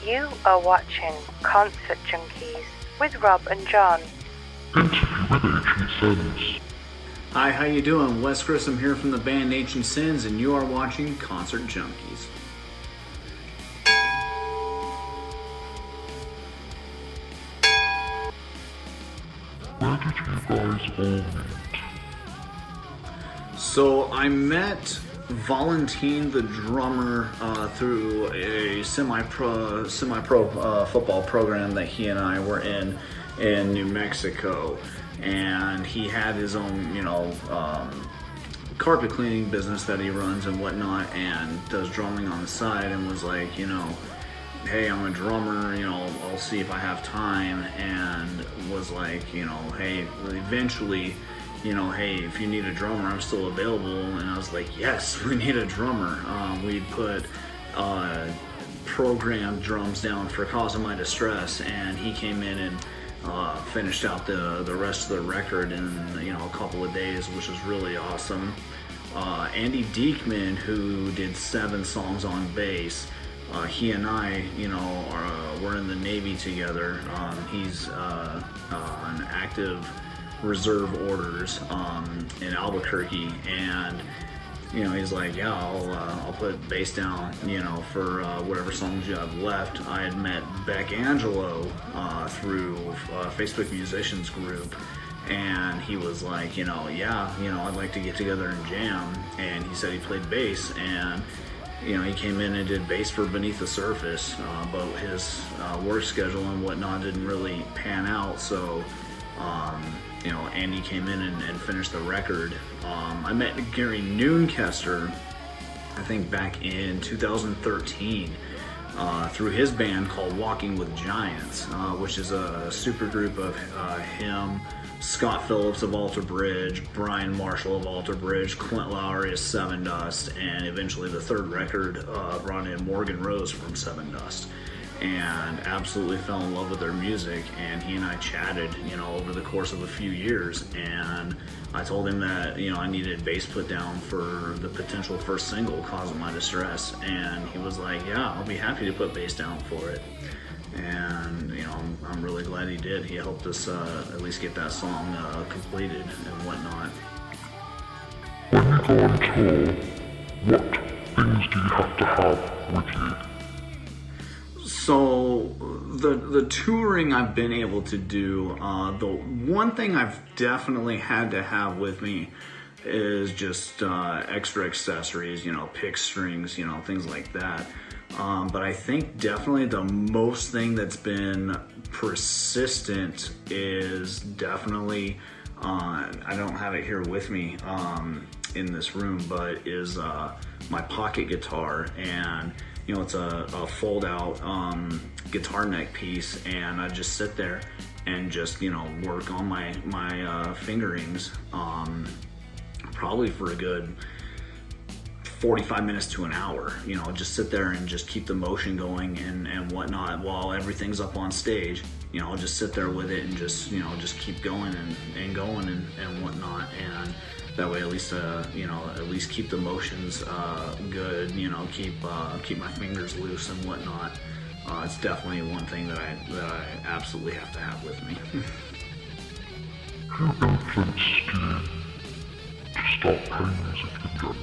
You are watching Concert Junkies with Rob and Jon. Hi, how you doing? Wes Grissom here from the band Ancient Sins, and you are watching Concert Junkies. Where did you guys all meet? So I met Valentin, the drummer, through a semi-pro football program that he and I were in New Mexico, and he had his own, carpet cleaning business that he runs and whatnot, and does drumming on the side, and was like, hey, I'm a drummer, I'll see if I have time, and was like, hey, eventually, hey, if you need a drummer, I'm still available. And I was like, yes, we need a drummer. We put programmed drums down for Cause of My Distress, and he came in and finished out the rest of the record in a couple of days, which was really awesome. Andy Diekman, who did 7 songs on bass, he and I, we're in the Navy together. He's an active reserve orders in Albuquerque, and he's like, yeah, I'll put bass down, for whatever songs you have left. I had met Beck Angelo through Facebook Musicians Group, and he was like, I'd like to get together and jam. And he said he played bass, and he came in and did bass for Beneath the Surface, but his work schedule and whatnot didn't really pan out, so Andy came in and finished the record. I met Gary Noonkester, I think back in 2013, through his band called Walking with Giants, which is a super group of him, Scott Phillips of Alter Bridge, Brian Marshall of Alter Bridge, Clint Lowry of Seven Dust, and eventually the third record brought in Morgan Rose from Seven Dust. And absolutely fell in love with their music, and he and I chatted, over the course of a few years, and I told him that, I needed bass put down for the potential first single, Cause of My Distress, and he was like, yeah, I'll be happy to put bass down for it. And, I'm really glad he did. He helped us at least get that song completed and whatnot. When you go on tour, what things do you have to have with you? So the touring I've been able to do, the one thing I've definitely had to have with me is just extra accessories, pick strings, things like that. But I think definitely the most thing that's been persistent is definitely, I don't have it here with me in this room, but is my pocket guitar. And it's a fold-out guitar neck piece, and I just sit there and just work on my fingerings probably for a good 45 minutes to an hour. Just sit there and just keep the motion going and whatnot while everything's up on stage. I'll just sit there with it and just just keep going and going and whatnot, and that way at least keep the motions good, keep my fingers loose and whatnot. It's definitely one thing that I absolutely have to have with me. Who influenced you to start playing music in general?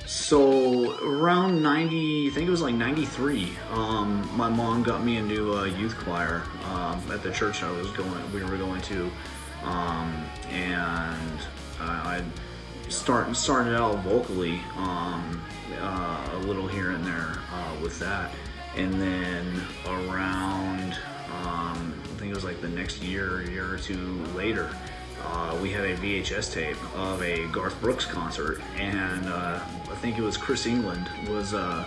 So around 90, I think it was like 93, my mom got me a new youth choir at the church we were going to, and I started out vocally a little here and there with that, and then around I think it was like the next year or two later, we had a VHS tape of a Garth Brooks concert, and I think it was Chris England was the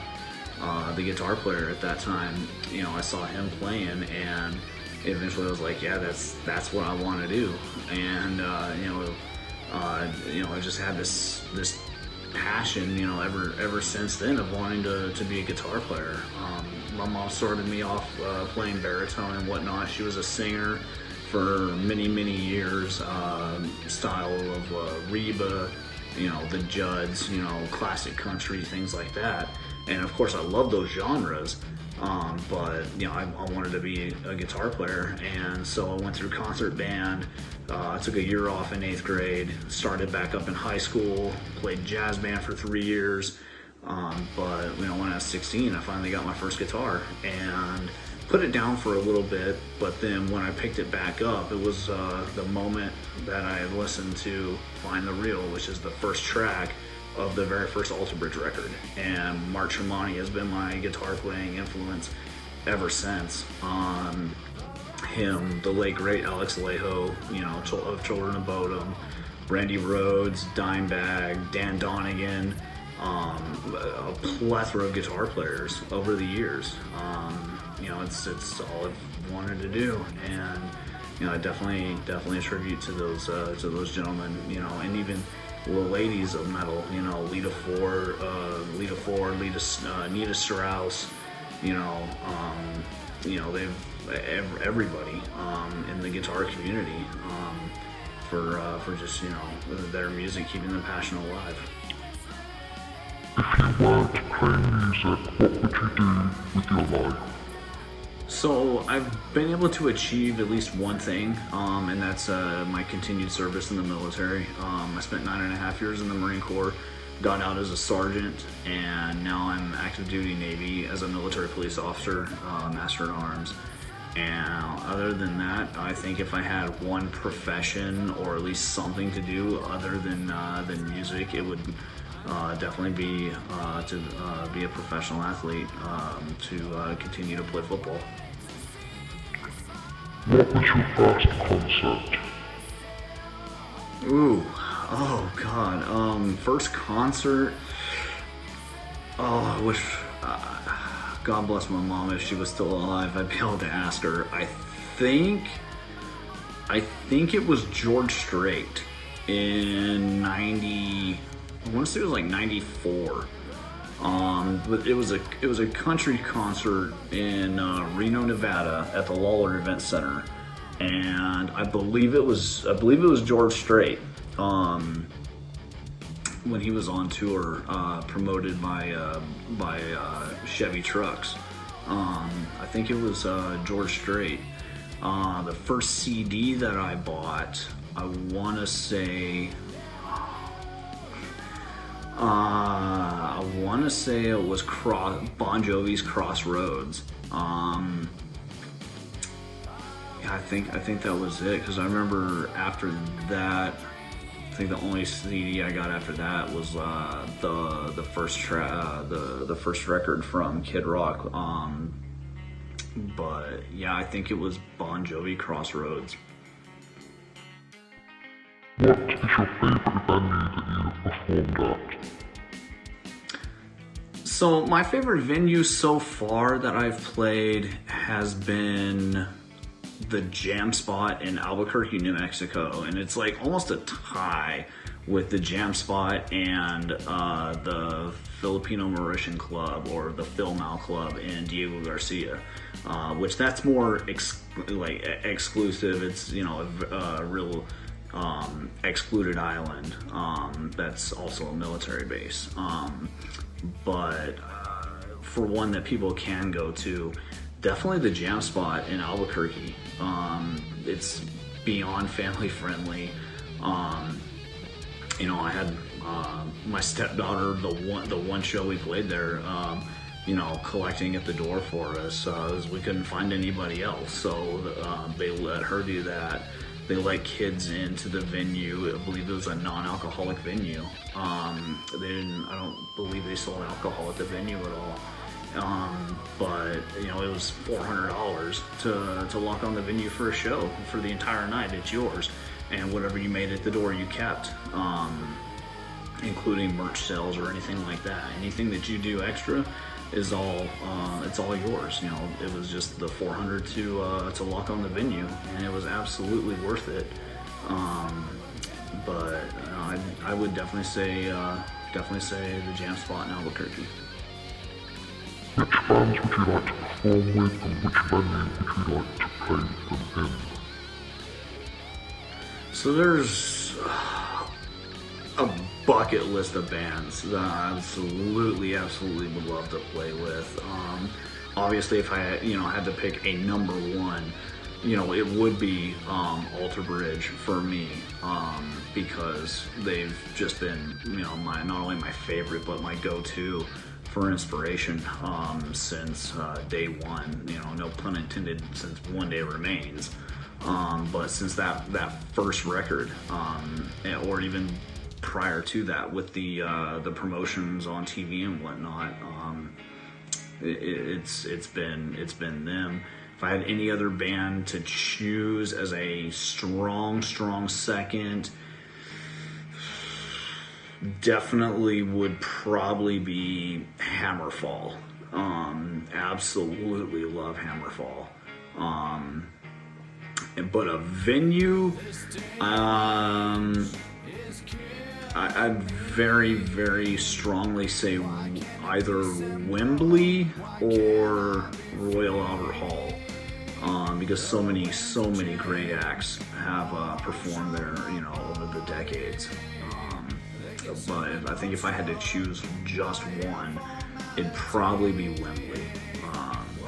guitar player at that time. I saw him playing, and eventually I was like, yeah, that's what I want to do. And I just had this passion, ever since then, of wanting to be a guitar player. My mom started me off playing baritone and whatnot. She was a singer for many years, style of Reba, the Judds, classic country, things like that. And of course I love those genres, But I wanted to be a guitar player, and so I went through concert band. Took a year off in 8th grade, started back up in high school, played jazz band for 3 years. But when I was 16, I finally got my first guitar and put it down for a little bit. But then when I picked it back up, it was the moment that I had listened to Find the Real, which is the first track of the very first Alter Bridge record. And Mark Tremonti has been my guitar playing influence ever since. Him, the late great Alex Alejo, of Children of Bodom, Randy Rhoads, Dimebag, Dan Donegan, a plethora of guitar players over the years. It's all I've wanted to do, and I definitely attribute to those gentlemen, and even the ladies of metal, Lita Ford, Nita Strauss, they've everybody in the guitar community for just their music, keeping the passion alive. If you weren't playing music, what would you do with your life? So I've been able to achieve at least one thing, and that's my continued service in the military. I spent 9.5 years in the Marine Corps, got out as a sergeant, and now I'm active duty Navy as a military police officer, Master at Arms. And other than that, I think if I had one profession or at least something to do other than music, it would definitely be to be a professional athlete, to continue to play football. What was your first concert? Ooh, oh God, first concert. Oh, I wish, God bless my mom, if she was still alive, I'd be able to ask her. I think it was George Strait in I want to say it was like 94. But it was a country concert in Reno, Nevada at the Lawler Event Center, and I believe it was George Strait when he was on tour, promoted by Chevy trucks. I think it was George Strait. The first CD that I bought, I want to say it was Bon Jovi's Crossroads. I think that was it, because I remember after that, I think the only CD I got after that was the first record from Kid Rock. But yeah, I think it was Bon Jovi Crossroads. What is your favourite venue that you have performed at? So my favorite venue so far that I've played has been the Jam Spot in Albuquerque, New Mexico, and it's like almost a tie with the Jam Spot and the Filipino Mauritian Club, or the Phil Mal Club in Diego Garcia, which that's more exclusive. It's a real excluded island that's also a military base. But for one that people can go to, definitely the Jam Spot in Albuquerque. It's beyond family friendly. I had my stepdaughter, the one show we played there, collecting at the door for us, as we couldn't find anybody else. So they let her do that. They let kids into the venue. I believe it was a non-alcoholic venue. I don't believe they sold alcohol at the venue at all. But it was $400 to lock on the venue for a show for the entire night. It's yours, and whatever you made at the door you kept, including merch sales or anything like that. Anything that you do extra is all it's all yours. It was just the $400 to lock on the venue, and it was absolutely worth it. But I would definitely say the Jam Spot in Albuquerque. Which bands would you like to perform with, and which venue would you like to play them in? So there's a bucket list of bands that I absolutely would love to play with. obviously if I had to pick a number one, it would be Alter Bridge for me, because they've just been not only my favorite but my go-to for inspiration since day one. No pun intended, since One Day Remains. But since that first record, or even prior to that with the promotions on TV and whatnot, it's been them. If I had any other band to choose as a strong second, definitely would probably be Hammerfall. Absolutely love Hammerfall. But a venue, I'd very, very strongly say either Wembley or Royal Albert Hall, because so many great acts have performed there, over the decades. But I think if I had to choose just one, it'd probably be Wembley,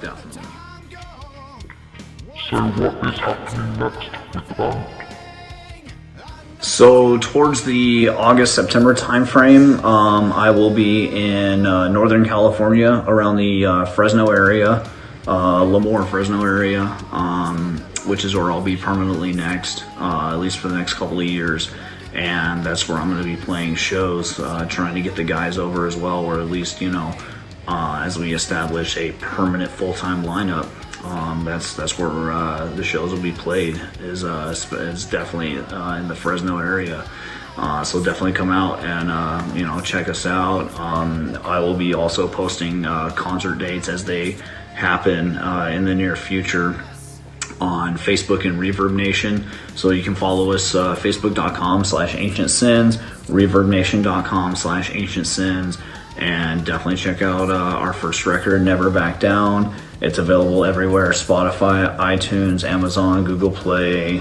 definitely. So what is happening next with the band? So towards the August-September timeframe, I will be in Northern California, around the Fresno area, Lemoore, Fresno area, which is where I'll be permanently next, at least for the next couple of years. And that's where I'm going to be playing shows, trying to get the guys over as well, or at least, as we establish a permanent full-time lineup. That's where the shows will be played, is definitely in the Fresno area. So definitely come out and check us out. I will be also posting concert dates as they happen in the near future on Facebook and Reverb Nation. So you can follow us, facebook.com/Ancient Sins, reverbnation.com/Ancient Sins, and definitely check out our first record, Never Back Down. It's available everywhere: Spotify, iTunes, Amazon, Google Play,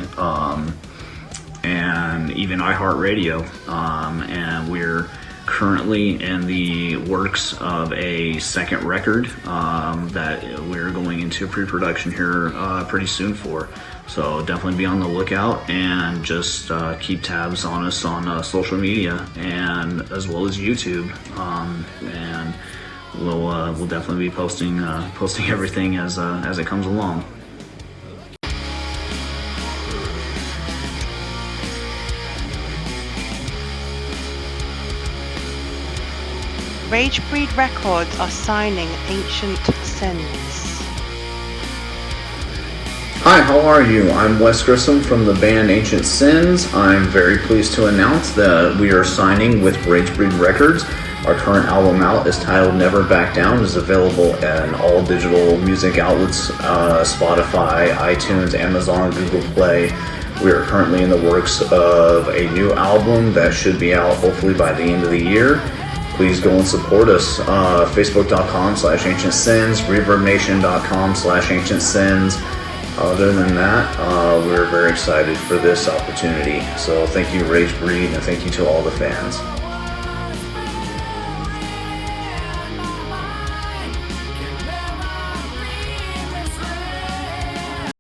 and even iHeartRadio. And we're currently in the works of a second record that we're going into pre-production here pretty soon for. So definitely be on the lookout, and just keep tabs on us on social media, and as well as YouTube. And we'll definitely be posting everything as it comes along. Ragebreed Records are signing Ancient Sins. Hi, how are you? I'm Wes Grissom from the band Ancient Sins. I'm very pleased to announce that we are signing with Ragebreed Records. Our current album out is titled Never Back Down. It is available in all digital music outlets, Spotify, iTunes, Amazon, Google Play. We are currently in the works of a new album that should be out hopefully by the end of the year. Please go and support us. Facebook.com/Ancient Sins, ReverbNation.com/Ancient Sins. Other than that, we're very excited for this opportunity. So thank you, Ragebreed, and thank you to all the fans.